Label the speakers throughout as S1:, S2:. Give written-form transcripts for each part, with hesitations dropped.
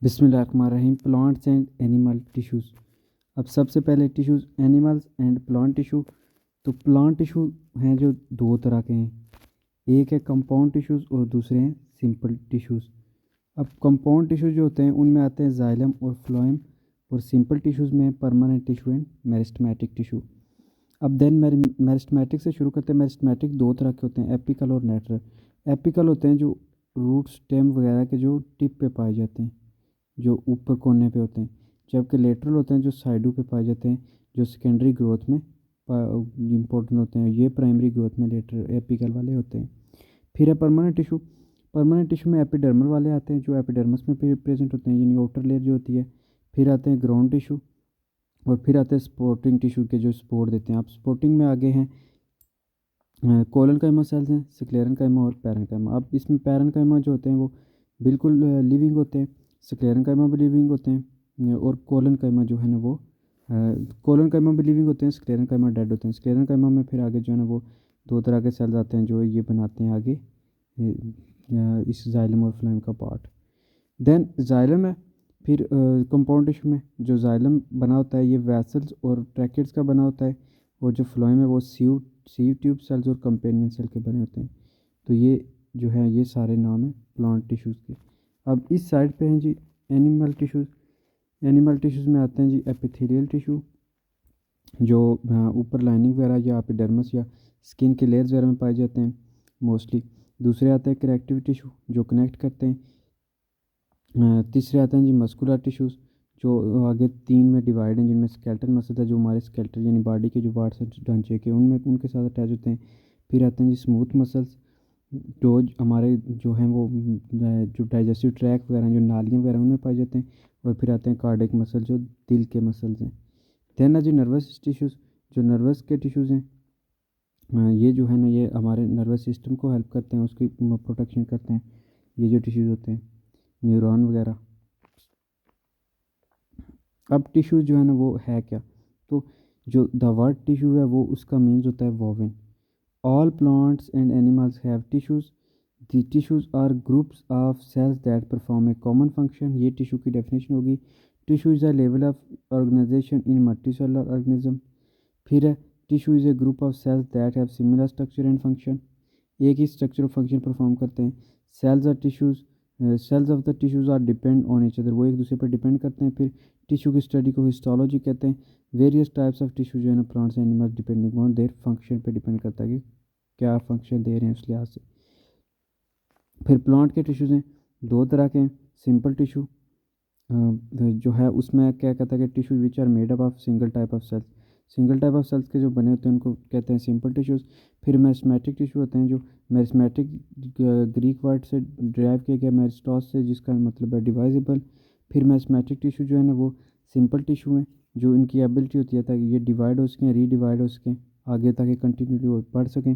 S1: बिस्मिल्लाहिर्रहमानिर्रहीम। Plants and animal tissues. अब सबसे पहले tissues animals and plant tissue. तो प्लांट टिश्यू हैं जो दो तरह के हैं, एक है कंपाउंड टिश्यूज़ और दूसरे हैं सिंपल टिश्यूज़। अब कंपाउंड टिश्यू जो होते हैं उनमें आते हैं जाइलम और फ्लोएम, और सिंपल टिश्यूज़ में permanent tissue and meristematic tissue. अब देन मेरिस्टेमेटिक से शुरू करते हैं। मेरिस्टेमेटिक दो तरह के होते हैं, एपिकल और लेटरल। एपिकल होते हैं जो रूट स्टेम वगैरह के जो टिप पे पाए जाते हैं, जो ऊपर कोने पे होते हैं, जबकि लेटरल होते हैं जो साइडों पे पाए जाते हैं, जो सेकेंडरी ग्रोथ में इम्पोर्टेंट होते हैं। ये प्राइमरी ग्रोथ में लेटरल एपिकल वाले होते हैं। फिर है परमानेंट टिश्यू। परमानेंट टिश्यू में एपिडर्मल वाले आते हैं जो एपिडर्मस में प्रेजेंट होते हैं, यानी आउटर लेयर जो होती है। फिर आते हैं ग्राउंड टिश्यू, और फिर आते हैं स्पोर्टिंग टिश्यू के जो स्पोर्ट देते हैं। आप स्पोर्टिंग में आगे हैं कोलन काइमा सेल्स हैं, स्क्लेरन काइमा और पैरन काइमा। अब इसमें पैरन काइमा जो होते हैं वो बिल्कुल लिविंग होते हैं, स्क्लेरन काइमा भी लिविंग होते हैं, और कोलन काइमा जो है ना वो कोलन काइमा भी लिविंग होते हैं, स्क्लेरन काइमा डेड होते हैं। स्क्लेरन काइमा में फिर आगे जो है ना वो दो तरह के सेल्स आते हैं जो ये बनाते हैं आगे इस जाइलम और फ्लोएम का पार्ट। देन जाइलम है। फिर कंपाउंड टिश्यू में जो जाइलम बना होता है ये वैसल्स और ट्रैकेट्स का बना होता है, और जो फ्लोएम है वो सीव ट्यूब सेल्स और कंपेनियन सेल के बने होते हैं। तो ये जो है ये सारे नाम हैं प्लांट टिश्यूज़ के। अब इस साइड पे हैं जी एनिमल टिश्यूज़। एनिमल टिश्यूज़ में आते हैं जी एपिथेलियल टिश्यू, जो ऊपर लाइनिंग वगैरह या एपिडर्मिस या स्किन के लेयर्स वगैरह में पाए जाते हैं मोस्टली। दूसरे आते हैं कनेक्टिव टिश्यू जो कनेक्ट करते हैं। तीसरे आते हैं जी मस्कुलर टिश्यूज़, जो आगे तीन में डिवाइड हैं, जिनमें स्केलेटल मसल है जो हमारे स्केलेटल यानी बॉडी के जो पार्ट्स हैं ढांचे के उनमें उनके साथ अटैच होते हैं। फिर आते हैं जी स्मूथ मसल्स, जो हमारे जो हैं वो जो डाइजेस्टिव ट्रैक वगैरह जो नालियाँ वगैरह उनमें पाए जाते हैं। और फिर आते हैं कार्डियक मसल जो दिल के मसल्स हैं। देन है जी नर्वस टिश्यूज़, जो नर्वस के टिश्यूज़ हैं। ये जो है ना ये हमारे नर्वस सिस्टम को हेल्प करते हैं, उसकी प्रोटेक्शन करते हैं ये जो टिश्यूज़ होते हैं, न्यूरॉन वगैरह। अब टिश्यू जो है ना वो है क्या, तो जो द वर्ड टिश्यू है वो उसका मीन्स होता है woven. All plants and animals have tissues. The tissues are groups of cells that perform a common function. ये टिश्यू की डेफिनेशन होगी। Tissue is a level of organisation in multicellular organism. फिर है tissue is a group of cells that have similar structure and function. एक ही structure और function perform करते हैं। Cells are tissues, cells of the tissues are depend on each other, वो एक दूसरे पर डिपेंड करते हैं। फिर टिश्यू की स्टडी को हिस्टोलॉजी कहते हैं। वेरियस टाइप्स ऑफ टिश्यू जो है ना plants and animals depending on their function पे डिपेंड करता है कि क्या फंक्शन दे रहे हैं उस लिहाज से। फिर प्लांट के टिश्यूज़ हैं दो तरह के हैं। सिंपल टिश्यू जो है उसमें क्या कहता है कि tissue which are made up of single type of cells. Single type of cells के जो बने होते हैं उनको कहते हैं सिंपल टिश्यूज़। फिर मेरिस्टेमेटिक टिश्यू होते हैं, जो मेरिस्टेमेटिक ग्रीक वर्ड से डिराइव किया गया मेरिस्टॉस से, जिसका मतलब है डिवाइजेबल। फिर मेरिस्टेमेटिक टिश्यू जो है ना वो सिंपल टिश्यू है, जो इनकी एबिलिटी होती है ताकि ये डिवाइड हो सकें, रीडिवाइड हो सकें आगे, ताकि कंटिन्यूली बढ़ सकें।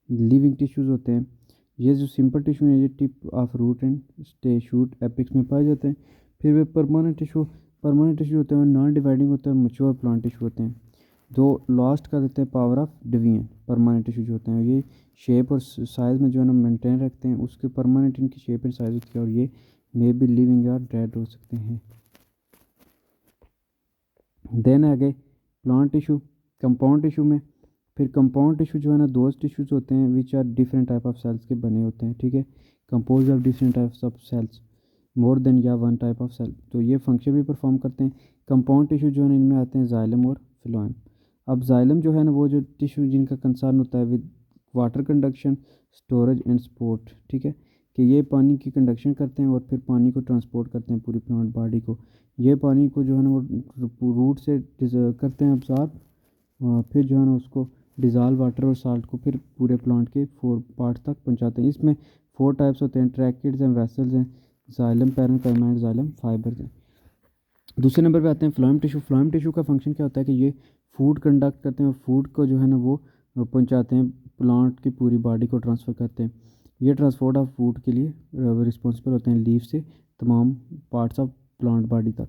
S1: लिविंग टिश्यूज़ होते हैं। ये जो सिंपल टिश्यू है ये tip of root and stay shoot apex में पाए जाते हैं। फिर वे परमानेंट टिश्यू होते हैं, नॉन डिवाइडिंग होते हैं, मैच्योर प्लांट टिश्यू होते हैं, जो लास्ट का देते हैं power of division. Permanent tissue जो होते हैं ये शेप और साइज़ में जो है ना मेंटेन रखते हैं, उसके परमानेंट इनकी शेप एंड साइज़ होती है, और ये मे बी लिविंग या डेड हो सकते हैं। देन आगे प्लांट टिश्यू कंपाउंड टिश्यू में। फिर कंपाउंड टिश्यू जो है ना दोज टिश्यूज़ होते हैं which are different type of cells के बने होते हैं, ठीक है, compose of different types of cells more than या वन टाइप ऑफ सेल, तो ये फंक्शन भी परफॉर्म करते हैं। कंपाउंड टिश्यू जो है ना इनमें आते हैं जाइलम और फ्लोएम। अब जाइलम जो है ना वो जो टिश्यू जिनका कंसर्न होता है with water conduction, storage and support, ठीक है, कि ये पानी की कंडक्शन करते हैं और फिर पानी को ट्रांसपोर्ट करते हैं पूरी प्लांट बॉडी को। ये पानी को जो है ना वो रूट से करते हैं अब्सॉर्ब, फिर जो है ना उसको डिज़ाल्व वाटर और साल्ट को फिर पूरे प्लांट के 4 पार्ट तक पहुंचाते हैं। इसमें 4 टाइप्स होते हैं, ट्रैकिड्स हैं, वेसल्स हैं, xylem, parenchyma and xylem fibres हैं। दूसरे नंबर पे आते हैं फ्लोएम टिश्यू। फ्लोएम टिश्यू का फंक्शन क्या होता है कि ये फूड कंडक्ट करते हैं और फूड को जो है ना वो पहुंचाते हैं, प्लांट की पूरी बॉडी को ट्रांसफ़र करते हैं। ये ट्रांसपोर्ट ऑफ फूड के लिए रिस्पॉन्सिबल होते हैं, लीफ से तमाम पार्ट्स ऑफ प्लांट बॉडी तक।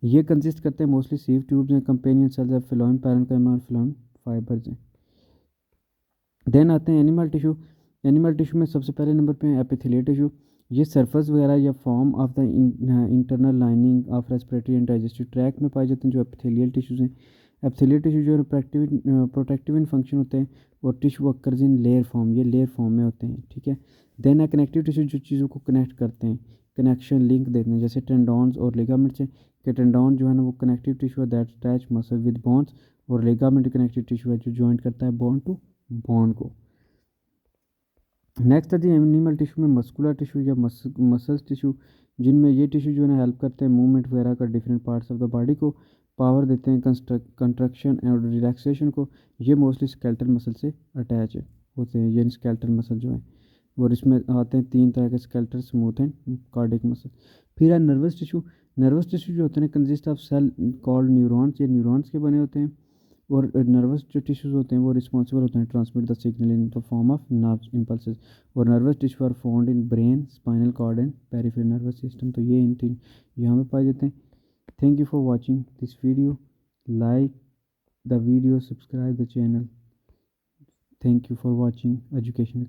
S1: ये कंसिस्ट करते हैं मोस्टली सीव ट्यूब्स हैं, कंपेनियन सेल्स हैं, फ्लोएम, पैरेन्काइमा और फ्लोएम फाइबर्स हैं। देन आते हैं एनिमल टिश्यू। एनिमल टिश्यू में सबसे पहले नंबर पे है एपिथेलियल टिश्यू। ये सरफेस वगैरह या form of the internal lining of respiratory and digestive track में पाए जाते हैं, जो एपिथेलियल टिश्यूज़ हैं। एपिथेलियल टिश्यू जो है प्रोटेक्टिव इन फंक्शन होते हैं, और tissue occurs in layer form, ये लेयर फॉर्म में होते हैं, ठीक है। देन है कनेक्टिव टिश्यू, जो चीज़ों को कनेक्ट करते हैं, कनेक्शन लिंक देते हैं, जैसे टेंडॉन्स और लिगामेंट्स हैं, कि टेंडॉन जो है ना वो कनेक्टिव टिश्यू है that attach muscle with bones, और लिगामेंट कनेक्टिव टिश्यू है जो जॉइंट करता है बोन टू बोन को। नेक्स्ट है जी एनिमल टिश्यू में मस्कुलर टिश्यू या मसल्स टिश्यू, जिनमें ये टिश्यू जो है ना हेल्प करते हैं मूवमेंट वगैरह का, different parts of the body को पावर देते हैं, कंट्रक्शन और रिलैक्सेशन को। ये मोस्टली स्केलेटल मसल से अटैच होते हैं, ये स्केलेटल मसल जो है। और इसमें आते हैं 3 तरह के skeletal, smooth and cardiac muscle. फिर है नर्वस टिश्यू। नर्वस टिश्यू जो होते हैं consist of cell called neurons, ये न्यूरॉन्स के बने होते हैं। और नर्वस जो टिश्यूज़ होते हैं वो रिस्पॉन्सिबल होते हैं transmit the signal in the form of nerves impulses. और nervous tissue are found in brain, spinal cord and peripheral nervous system. तो ये इन तीन यहाँ पे पाए जाते हैं। Thank you for watching this video, like the video, subscribe the channel. Thank you for watching education.